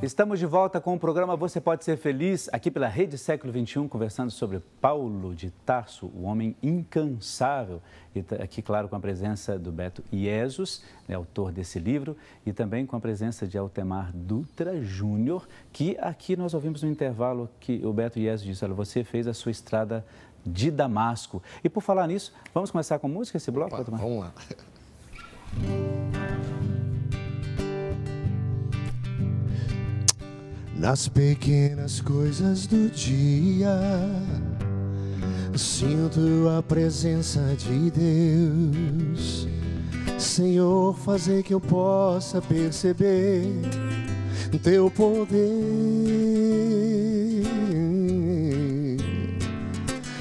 Estamos de volta com o programa Você Pode Ser Feliz, aqui pela Rede Século XXI, conversando sobre Paulo de Tarso, o homem incansável. E aqui, claro, com a presença do Beto Iesus, autor desse livro, e também com a presença de Altemar Dutra Júnior, que aqui nós ouvimos no intervalo que o Beto Iesus disse: olha, você fez a sua estrada de Damasco. E por falar nisso, vamos começar com música esse bloco, Altemar? Vamos lá. Nas pequenas coisas do dia, sinto a presença de Deus. Senhor, fazer que eu possa perceber Teu poder.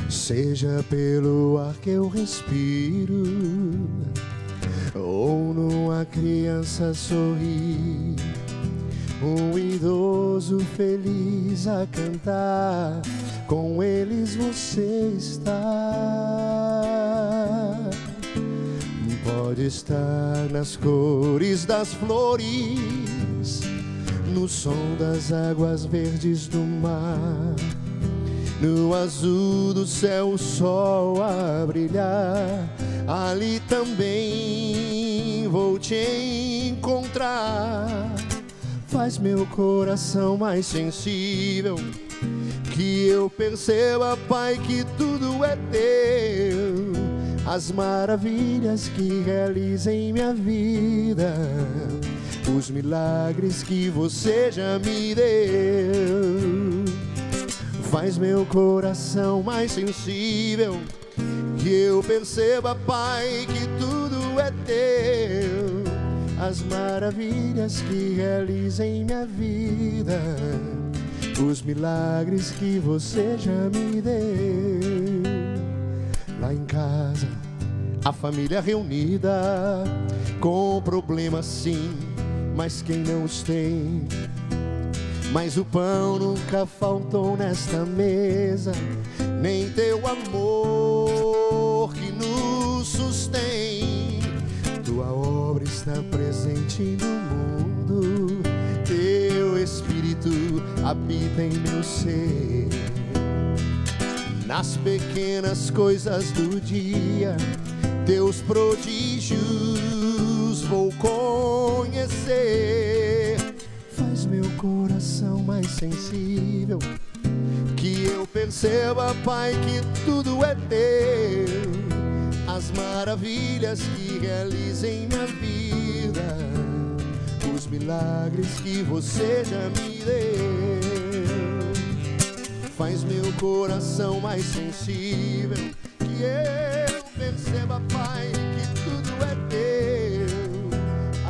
Seja pelo ar que eu respiro, ou numa criança sorrir, um idoso feliz a cantar, com eles você está. Pode estar nas cores das flores, no som das águas verdes do mar, no azul do céu o sol a brilhar. Ali também vou te encontrar. Faz meu coração mais sensível, que eu perceba, Pai, que tudo é Teu. As maravilhas que realiza em minha vida, os milagres que Você já me deu. Faz meu coração mais sensível, que eu perceba, Pai, que tudo é Teu. As maravilhas que realiza em minha vida, os milagres que Você já me deu. Lá em casa, a família reunida, com problemas sim, mas quem não os tem? Mas o pão nunca faltou nesta mesa, nem Teu amor que nos sustém. Tua obra está presente no mundo, Teu Espírito habita em meu ser. Nas pequenas coisas do dia, Teus prodígios vou conhecer. Faz meu coração mais sensível, que eu perceba, Pai, que tudo é Teu. As maravilhas que realiza em minha vida, os milagres que Você já me deu. Faz meu coração mais sensível, que eu perceba, Pai, que tudo é Teu.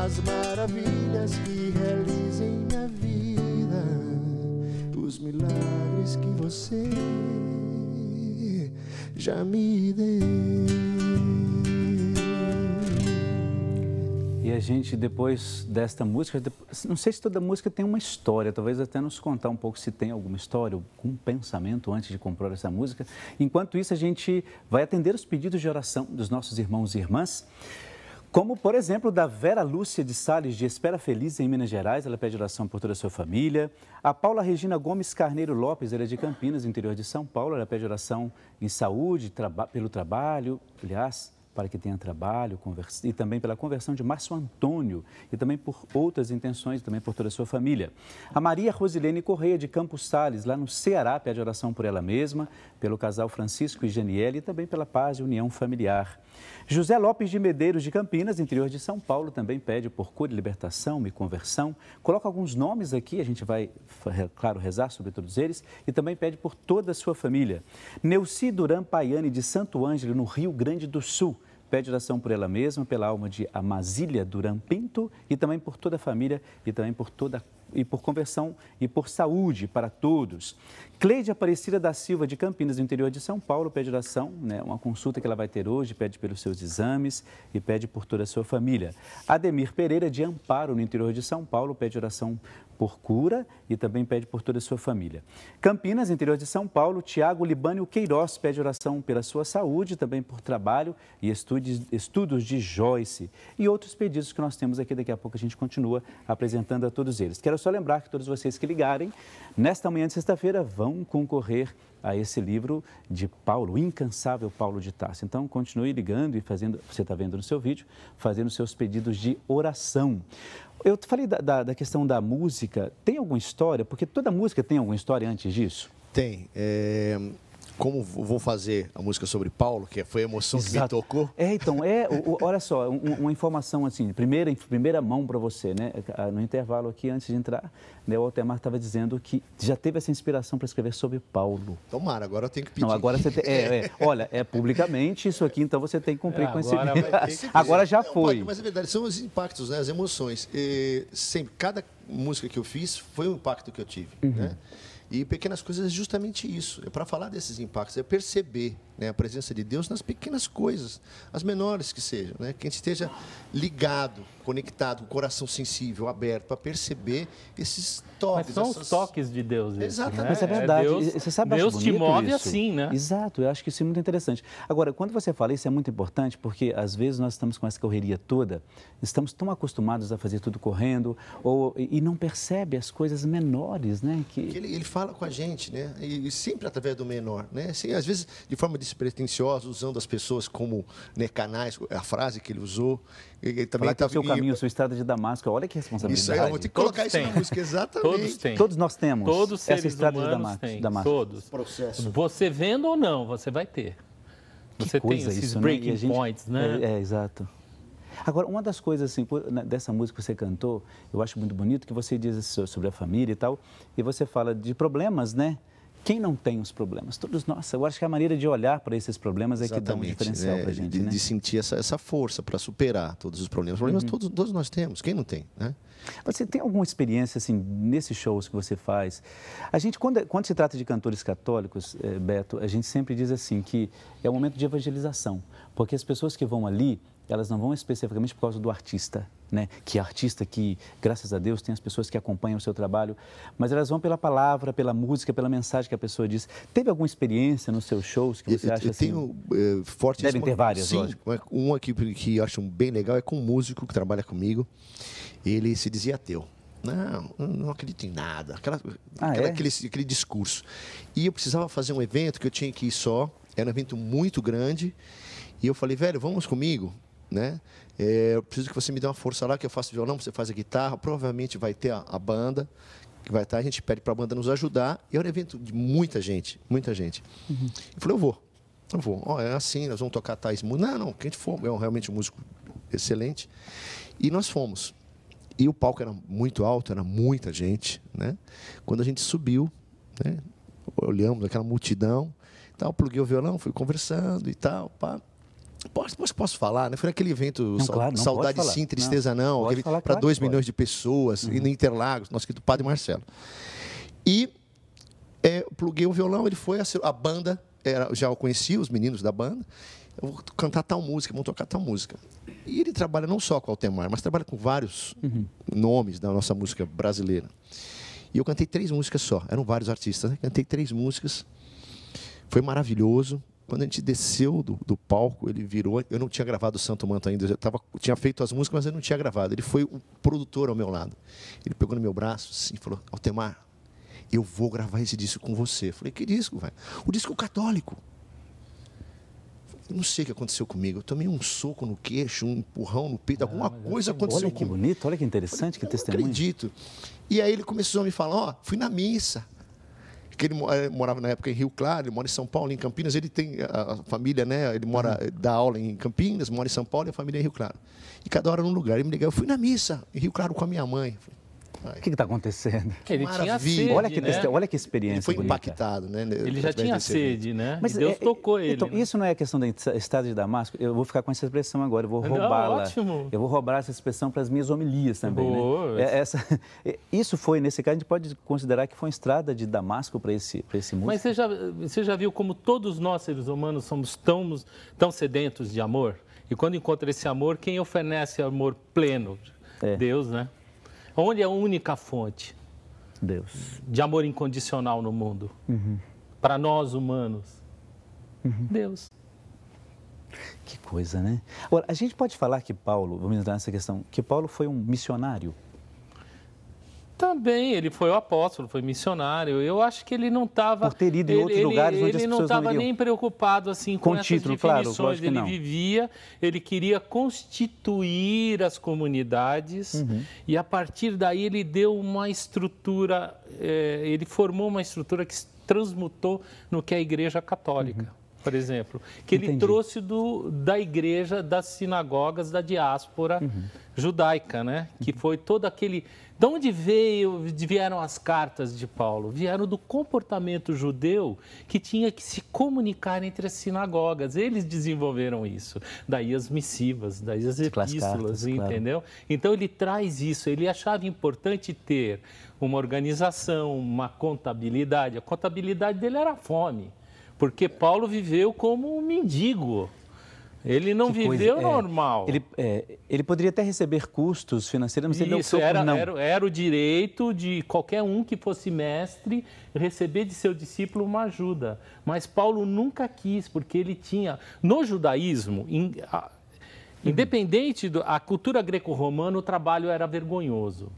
As maravilhas que realiza em minha vida, os milagres que Você já me deu. E a gente, depois desta música, não sei se toda música tem uma história, talvez até nos contar um pouco se tem alguma história, algum pensamento antes de compor essa música. Enquanto isso, a gente vai atender os pedidos de oração dos nossos irmãos e irmãs, como, por exemplo, da Vera Lúcia de Sales, de Espera Feliz, em Minas Gerais. Ela pede oração por toda a sua família. A Paula Regina Gomes Carneiro Lopes, ela é de Campinas, interior de São Paulo. Ela pede oração em saúde, pelo trabalho, aliás, para que tenha trabalho, e também pela conversão de Márcio Antônio, e também por outras intenções, também por toda a sua família. A Maria Rosilene Correia, de Campos Sales, lá no Ceará, pede oração por ela mesma, pelo casal Francisco e Janiele, e também pela paz e união familiar. José Lopes de Medeiros, de Campinas, interior de São Paulo, também pede por cura, libertação e conversão. Coloca alguns nomes aqui, a gente vai, claro, rezar sobre todos eles, e também pede por toda a sua família. Neuci Duran Paiane, de Santo Ângelo, no Rio Grande do Sul, pede oração por ela mesma, pela alma de Amazília Duran Pinto, e também por toda a família, e também por conversão e por saúde para todos. Cleide Aparecida da Silva, de Campinas, no interior de São Paulo, pede oração, uma consulta que ela vai ter hoje, pede pelos seus exames e pede por toda a sua família. Ademir Pereira, de Amparo, no interior de São Paulo, pede oração por cura e também pede por toda a sua família. Campinas, interior de São Paulo, Tiago Libânio Queiroz pede oração pela sua saúde, também por trabalho e estudos de Joyce. E outros pedidos que nós temos aqui, daqui a pouco a gente continua apresentando a todos eles. Quero só lembrar que todos vocês que ligarem, nesta manhã de sexta-feira, vão concorrer a esse livro de Paulo, o incansável Paulo de Tarso. Então, continue ligando e fazendo, você está vendo no seu vídeo, fazendo seus pedidos de oração. Eu falei da questão da música, tem alguma história? Porque toda música tem alguma história antes disso? Tem. Como vou fazer a música sobre Paulo, que foi a emoção que me tocou. Então, olha só, uma informação assim, de primeira mão para você, né? No intervalo aqui, antes de entrar, né, o Altemar estava dizendo que já teve essa inspiração para escrever sobre Paulo. Tomara, agora eu tenho que pedir. Não, agora você tem, olha, publicamente isso aqui, então você tem que cumprir com esse... Agora já foi. Mas é verdade, são os impactos, né, as emoções. Sempre, cada música que eu fiz foi um impacto que eu tive, né? E Pequenas Coisas é justamente isso, é para falar desses impactos, é perceber, né, a presença de Deus nas pequenas coisas, as menores que sejam, né, que a gente esteja ligado, conectado, com o coração sensível, aberto, para perceber esses toques. Mas são os toques de Deus. Exatamente. Mas é verdade, você sabe, Deus te move isso. assim, né? Exato, eu acho que isso é muito interessante. Agora, quando você fala isso, é muito importante, porque às vezes nós estamos com essa correria toda, estamos tão acostumados a fazer tudo correndo, e não percebe as coisas menores, né? Que ele fala com a gente, né? E sempre através do menor, né? Assim, às vezes de forma despretensiosa, usando as pessoas como, né, canais, a frase que ele usou. Ele também falar que o seu caminho, sua estrada de Damasco, olha que responsabilidade. Isso aí, eu vou ter que colocar isso na música, exatamente. Todos têm. Todos nós temos. Todos os seres essa estrada humanos de Damasco. Todos. Processo. Você vendo ou não, você vai ter. Você tem esses isso, breaking né? points, né? Exato. Agora, uma das coisas assim, dessa música que você cantou, eu acho muito bonito que você diz sobre a família e tal, e você fala de problemas, né? Quem não tem os problemas? Todos nós. Eu acho que a maneira de olhar para esses problemas é que dá um diferencial para a gente, né? De sentir essa força para superar todos os problemas. Os problemas todos nós temos, quem não tem, né? Você tem alguma experiência, assim, nesses shows que você faz? A gente, quando se trata de cantores católicos, Beto, a gente sempre diz assim que é um momento de evangelização, porque as pessoas que vão ali, elas não vão especificamente por causa do artista, né? Que artista que, graças a Deus, tem as pessoas que acompanham o seu trabalho, mas elas vão pela palavra, pela música, pela mensagem que a pessoa diz. Teve alguma experiência nos seus shows que você acha assim? Eu tenho forte... Devem ter várias, sim, lógico. Uma que eu acho bem legal é com um músico que trabalha comigo. Ele se dizia ateu. Não acredito em nada. Aquele discurso. E eu precisava fazer um evento que eu tinha que ir só. Era um evento muito grande. E eu falei, velho, vamos comigo, né? Eu preciso que você me dê uma força lá, que eu faço violão, você faz a guitarra. Provavelmente vai ter a banda que vai estar. A gente pede para a banda nos ajudar. E era um evento de muita gente, muita gente. Eu falei, eu vou. É assim, nós vamos tocar tais músicas. Não, que a gente for. É realmente um músico excelente. E nós fomos. E o palco era muito alto, era muita gente, né? Quando a gente subiu, né, olhamos aquela multidão, tal, pluguei o violão, fui conversando e tal, pá. Posso falar, né? Foi naquele evento Saudade Sim, Tristeza Não, para 2 milhões de pessoas, e no Interlagos, nosso querido Padre Marcelo. E pluguei o violão, ele foi, a banda, já eu conhecia os meninos da banda, eu vou cantar tal música, vamos tocar tal música. E ele trabalha não só com o Altemar, mas trabalha com vários nomes da nossa música brasileira. E eu cantei 3 músicas só, eram vários artistas, né? Cantei 3 músicas, foi maravilhoso. Quando a gente desceu do palco, ele virou... Eu não tinha gravado o Santo Manto ainda, eu tinha feito as músicas, mas eu não tinha gravado. Ele foi o produtor ao meu lado. Ele pegou no meu braço assim, e falou, Altemar, eu vou gravar esse disco com você. Eu falei, que disco, velho? O disco católico. Eu não sei o que aconteceu comigo. Eu tomei um soco no queixo, um empurrão no peito, alguma coisa aconteceu comigo. Olha que bonito, olha que interessante, que testemunho. Eu acredito. E aí ele começou a me falar, fui na missa. Porque ele morava na época em Rio Claro, ele mora em São Paulo, em Campinas. Ele tem a família, né? Ele dá aula em Campinas, mora em São Paulo e a família é em Rio Claro. E cada hora num lugar. Ele me ligava, eu fui na missa em Rio Claro com a minha mãe. O que está acontecendo? Ele tinha sede, olha que experiência. Ele foi bonita. impactado, né? Ele já tinha sede, né? Mas Deus tocou ele. Então, isso não é a questão da estrada de Damasco? Eu vou ficar com essa expressão agora, eu vou roubá-la. Ótimo. Eu vou roubar essa expressão para as minhas homilias também, né? Isso foi, nesse caso, a gente pode considerar que foi uma estrada de Damasco para esse músico? Mas você já viu como todos nós, seres humanos, somos tão sedentos de amor? E quando encontra esse amor, quem oferece amor pleno? Deus, né? Onde é a única fonte? Deus. de amor incondicional no mundo? Para nós humanos. Deus. Que coisa, né? Agora, a gente pode falar que Paulo, vamos entrar nessa questão, que Paulo foi um missionário? Também, ele foi o apóstolo, foi missionário. Eu acho que ele não estava... Por ter ido em outros lugares onde as Ele não pessoas não estava iriam. nem preocupado assim, Com com essas título, claro, definições. lógico que Ele não. vivia, ele queria constituir as comunidades e, a partir daí, ele deu uma estrutura, ele formou uma estrutura que se transmutou no que é a Igreja Católica. Por exemplo, que ele trouxe da igreja, das sinagogas, da diáspora judaica, né? Que foi todo aquele... De onde vieram as cartas de Paulo? Vieram do comportamento judeu que tinha que se comunicar entre as sinagogas. Eles desenvolveram isso. Daí as missivas, daí as epístolas, cartas, entendeu? Claro. Então ele traz isso. Ele achava importante ter uma organização, uma contabilidade. A contabilidade dele era a fome. Porque Paulo viveu como um mendigo. Ele não viveu normal. Ele poderia até receber custos financeiros, mas ele optou por não. Era o direito de qualquer um que fosse mestre receber de seu discípulo uma ajuda. Mas Paulo nunca quis, porque ele tinha... No judaísmo, independente da cultura greco-romana, o trabalho era vergonhoso.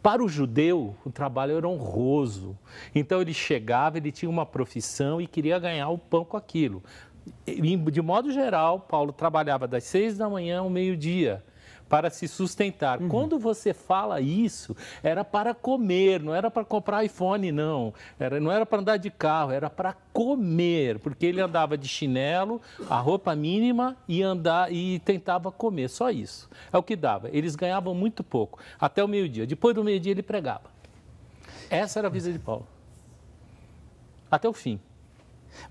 Para o judeu, o trabalho era honroso. Então, ele chegava, ele tinha uma profissão e queria ganhar o pão com aquilo. De modo geral, Paulo trabalhava das 6 da manhã ao meio-dia para se sustentar. Quando você fala isso, era para comer, não era para comprar iPhone, não. Não era para andar de carro, era para comer, porque ele andava de chinelo, a roupa mínima e tentava comer, só isso. É o que dava. Eles ganhavam muito pouco, até o meio-dia. Depois do meio-dia ele pregava. Essa era a vida de Paulo. Até o fim.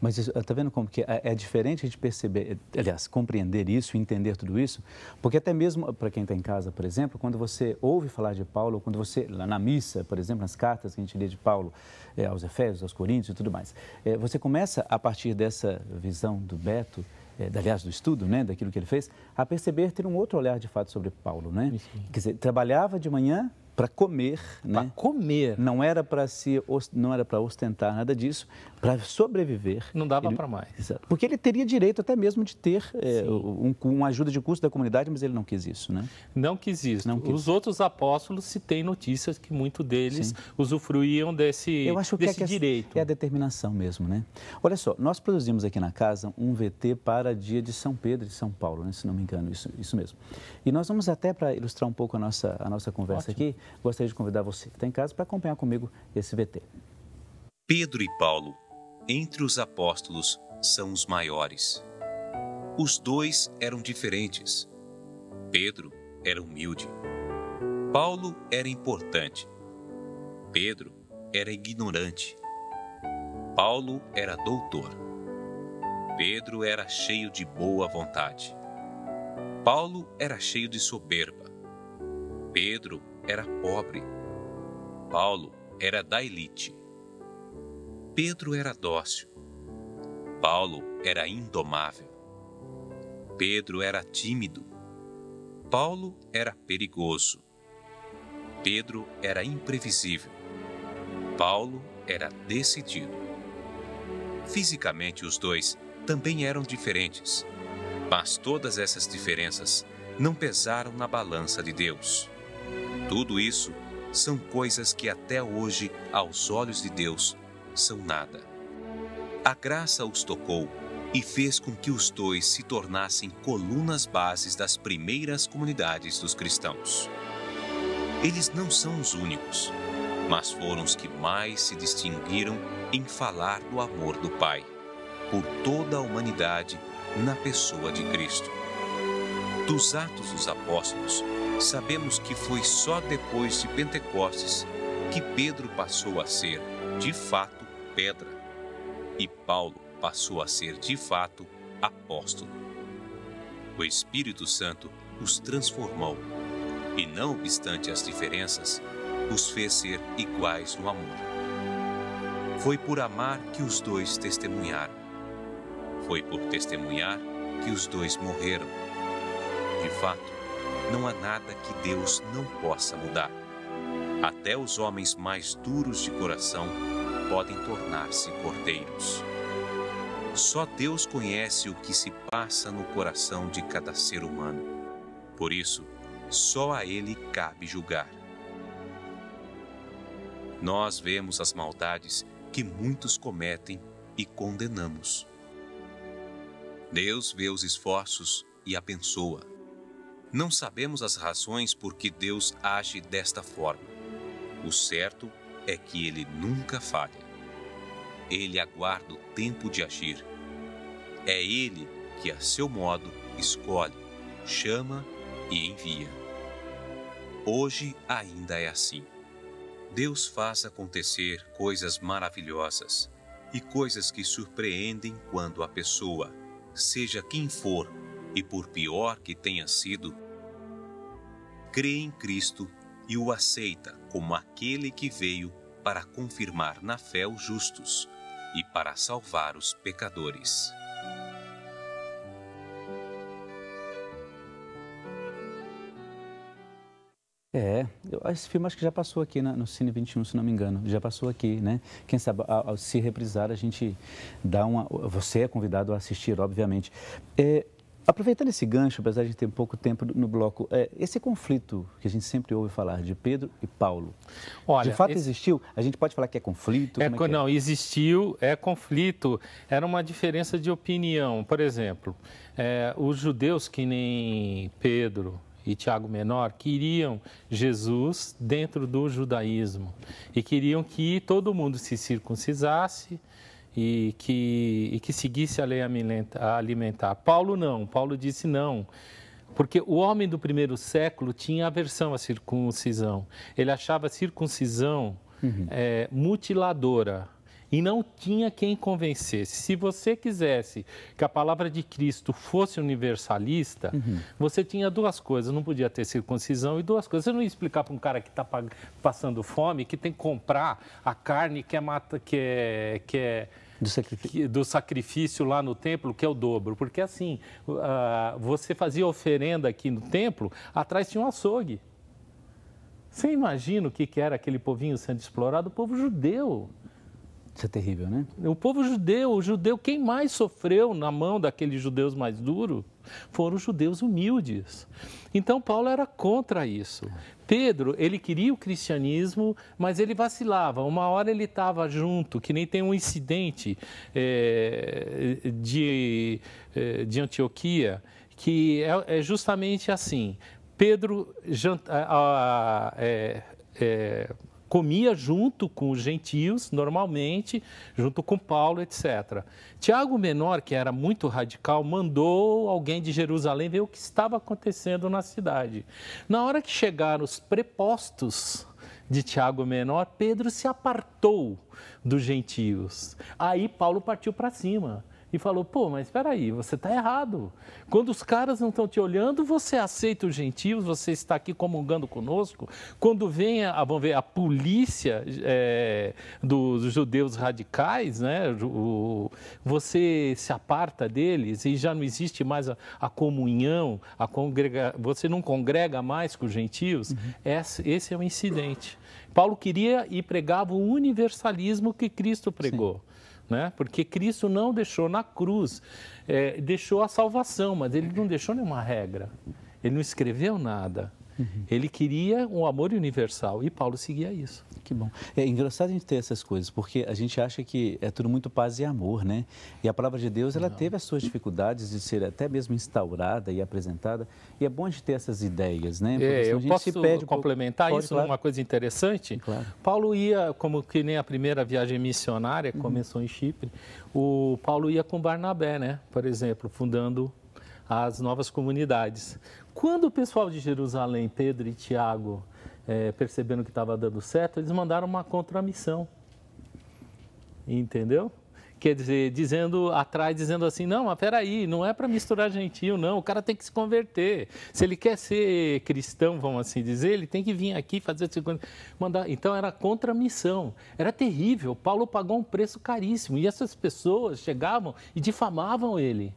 Mas está vendo como que é diferente a gente perceber, aliás, compreender isso, entender tudo isso, porque até mesmo para quem está em casa, por exemplo, quando você ouve falar de Paulo, quando você, lá na missa, por exemplo, nas cartas que a gente lê de Paulo aos Efésios, aos Coríntios e tudo mais, você começa, a partir dessa visão do Beto, aliás, do estudo, né, daquilo que ele fez, a perceber, ter um outro olhar de fato sobre Paulo, né? Quer dizer, trabalhava de manhã para comer, né? Para comer. Não era para ostentar nada disso, para sobreviver. Não dava para mais. Exato. Porque ele teria direito até mesmo de ter uma ajuda de custo da comunidade, mas ele não quis isso, né? Não quis isso. Os outros apóstolos, se tem notícias que muitos deles usufruíam desse direito. É a determinação mesmo, né? Olha só, nós produzimos aqui na casa um VT para dia de São Pedro e São Paulo, né? Se não me engano, isso mesmo. E nós vamos até, para ilustrar um pouco a nossa conversa aqui, gostaria de convidar você que está em casa para acompanhar comigo esse VT. Pedro e Paulo, entre os apóstolos, são os maiores. Os dois eram diferentes. Pedro era humilde. Paulo era importante. Pedro era ignorante. Paulo era doutor. Pedro era cheio de boa vontade. Paulo era cheio de soberba. Pedro era pobre. Paulo era da elite. Pedro era dócil. Paulo era indomável. Pedro era tímido. Paulo era perigoso. Pedro era imprevisível. Paulo era decidido. Fisicamente, os dois também eram diferentes, mas todas essas diferenças não pesaram na balança de Deus. Tudo isso são coisas que até hoje, aos olhos de Deus, são nada. A graça os tocou e fez com que os dois se tornassem colunas bases das primeiras comunidades dos cristãos. Eles não são os únicos, mas foram os que mais se distinguiram em falar do amor do Pai por toda a humanidade na pessoa de Cristo. Dos Atos dos Apóstolos, sabemos que foi só depois de Pentecostes que Pedro passou a ser, de fato, pedra, e Paulo passou a ser, de fato, apóstolo. O Espírito Santo os transformou e, não obstante as diferenças, os fez ser iguais no amor. Foi por amar que os dois testemunharam. Foi por testemunhar que os dois morreram. De fato, não há nada que Deus não possa mudar. Até os homens mais duros de coração podem tornar-se cordeiros. Só Deus conhece o que se passa no coração de cada ser humano. Por isso, só a Ele cabe julgar. Nós vemos as maldades que muitos cometem e condenamos. Deus vê os esforços e abençoa. Não sabemos as razões por que Deus age desta forma. O certo é que Ele nunca falha. Ele aguarda o tempo de agir. É Ele que, a seu modo, escolhe, chama e envia. Hoje ainda é assim. Deus faz acontecer coisas maravilhosas e coisas que surpreendem quando a pessoa, seja quem for e por pior que tenha sido, crê em Cristo e o aceita como aquele que veio para confirmar na fé os justos e para salvar os pecadores. Esse filme acho que já passou aqui no Cine 21, se não me engano, já passou aqui, né? Quem sabe, ao se reprisar, a gente dá você é convidado a assistir, obviamente. Aproveitando esse gancho, apesar de ter pouco tempo no bloco, esse conflito que a gente sempre ouve falar de Pedro e Paulo, olha, de fato existiu? A gente pode falar que é conflito? Não, existiu, é conflito, era uma diferença de opinião. Por exemplo, os judeus que nem Pedro e Tiago Menor queriam Jesus dentro do judaísmo e queriam que todo mundo se circuncisasse e que seguisse a lei alimentar. Paulo não, Paulo disse não, porque o homem do primeiro século tinha aversão à circuncisão. Ele achava a circuncisão mutiladora. E não tinha quem convencesse. Se você quisesse que a palavra de Cristo fosse universalista, você tinha duas coisas. Não podia ter circuncisão e duas coisas. Você não ia explicar para um cara que está passando fome que tem que comprar a carne do sacrifício lá no templo, que é o dobro. Porque assim, você fazia oferenda aqui no templo, atrás tinha um açougue. Você imagina o que era aquele povinho sendo explorado? O povo judeu. Isso é terrível, né? O povo judeu, quem mais sofreu na mão daqueles judeus mais duros foram os judeus humildes. Então, Paulo era contra isso. Pedro, ele queria o cristianismo, mas ele vacilava. Uma hora ele estava junto, que nem tem um incidente de Antioquia, que é justamente assim. Pedro comia junto com os gentios, normalmente, junto com Paulo, etc. Tiago Menor, que era muito radical, mandou alguém de Jerusalém ver o que estava acontecendo na cidade. Na hora que chegaram os prepostos de Tiago Menor, Pedro se apartou dos gentios. Aí Paulo partiu para cima e falou, mas espera aí, você está errado. Quando os caras não estão te olhando, você aceita os gentios, você está aqui comungando conosco. Quando vem a polícia dos judeus radicais, né, você se aparta deles e já não existe mais a comunhão, você não congrega mais com os gentios. Esse é o incidente. Paulo queria e pregava o universalismo que Cristo pregou. Sim. Né? Porque Cristo não deixou na cruz, deixou a salvação, mas ele não deixou nenhuma regra, ele não escreveu nada. Ele queria um amor universal e Paulo seguia isso. Que bom. É engraçado a gente ter essas coisas, porque a gente acha que é tudo muito paz e amor, né? E a palavra de Deus, ela teve as suas dificuldades de ser até mesmo instaurada e apresentada, e é bom a gente ter essas ideias, né? Eu posso complementar isso claro. Numa coisa interessante? Claro. Paulo ia, como que nem a primeira viagem missionária, começou em Chipre, o Paulo ia com Barnabé, né? Por exemplo, fundando as novas comunidades. Quando o pessoal de Jerusalém, Pedro e Tiago, percebendo que estava dando certo, eles mandaram uma contramissão. Entendeu? Quer dizer, dizendo assim, não, mas peraí, não é para misturar gentio, não, o cara tem que se converter. Se ele quer ser cristão, vamos assim dizer, ele tem que vir aqui fazer... Então, era contramissão. Era terrível. Paulo pagou um preço caríssimo. E essas pessoas chegavam e difamavam ele.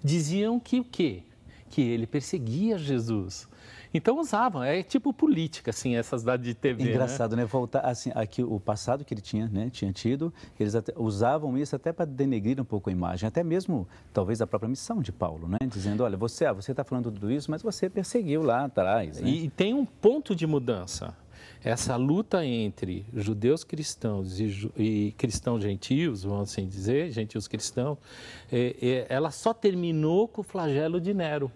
Diziam que o quê? Que ele perseguia Jesus. Então usavam, é tipo política, assim, essas dadas de TV. Engraçado, né? Voltar, assim, aqui o passado que ele tinha, né? Tinha tido, eles usavam isso até para denegrir um pouco a imagem, até mesmo, talvez, a própria missão de Paulo, né? Dizendo, olha, você está falando tudo isso, mas você perseguiu lá atrás, né? E tem um ponto de mudança. Essa luta entre judeus cristãos e cristãos gentios, vamos assim dizer, gentios cristãos, ela só terminou com o flagelo de Nero.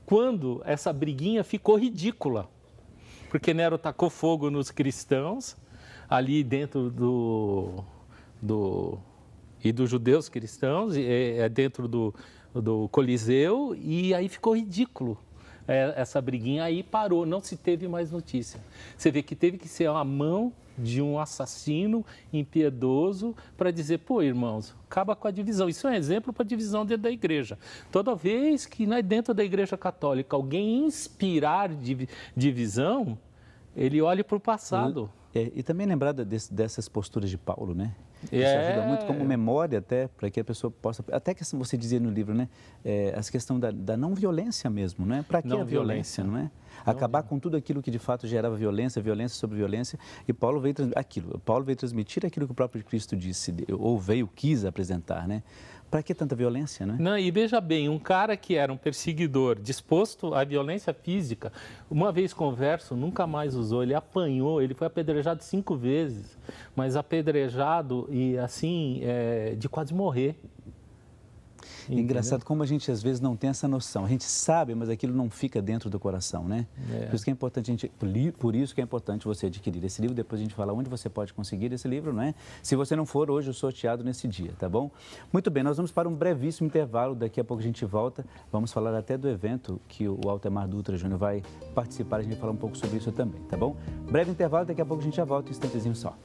Quando essa briguinha ficou ridícula, porque Nero tacou fogo nos cristãos, ali dentro dos judeus cristãos, dentro do Coliseu, e aí ficou ridículo. Essa briguinha aí parou, não se teve mais notícia. Você vê que teve que ser a mão de um assassino impiedoso para dizer, pô, irmãos, acaba com a divisão. Isso é um exemplo para a divisão dentro da igreja. Toda vez que dentro da igreja católica alguém inspirar divisão, ele olha para o passado. E também lembrar dessas posturas de Paulo, né? Isso ajuda muito como memória até, para que a pessoa possa... Até que você dizia no livro, né? Essa questão da não violência mesmo, né? Para que a violência, não é? Acabar com tudo aquilo que de fato gerava violência, violência sobre violência. E Paulo veio transmitir aquilo que o próprio Cristo disse, ou quis apresentar, né? Para que tanta violência, né? Não, e veja bem, um cara que era um perseguidor, disposto à violência física, uma vez converso, nunca mais usou, ele apanhou, ele foi apedrejado 5 vezes, mas apedrejado e assim, de quase morrer. Engraçado como a gente às vezes não tem essa noção. A gente sabe, mas aquilo não fica dentro do coração, né? Por isso que é importante por isso que é importante você adquirir esse livro. Depois a gente fala onde você pode conseguir esse livro, não é? Se você não for hoje o sorteado nesse dia, tá bom? Muito bem, nós vamos para um brevíssimo intervalo. Daqui a pouco a gente volta. Vamos falar até do evento que o Altemar Dutra Júnior vai participar. A gente vai falar um pouco sobre isso também, tá bom? Breve intervalo, daqui a pouco a gente já volta, um instantezinho só.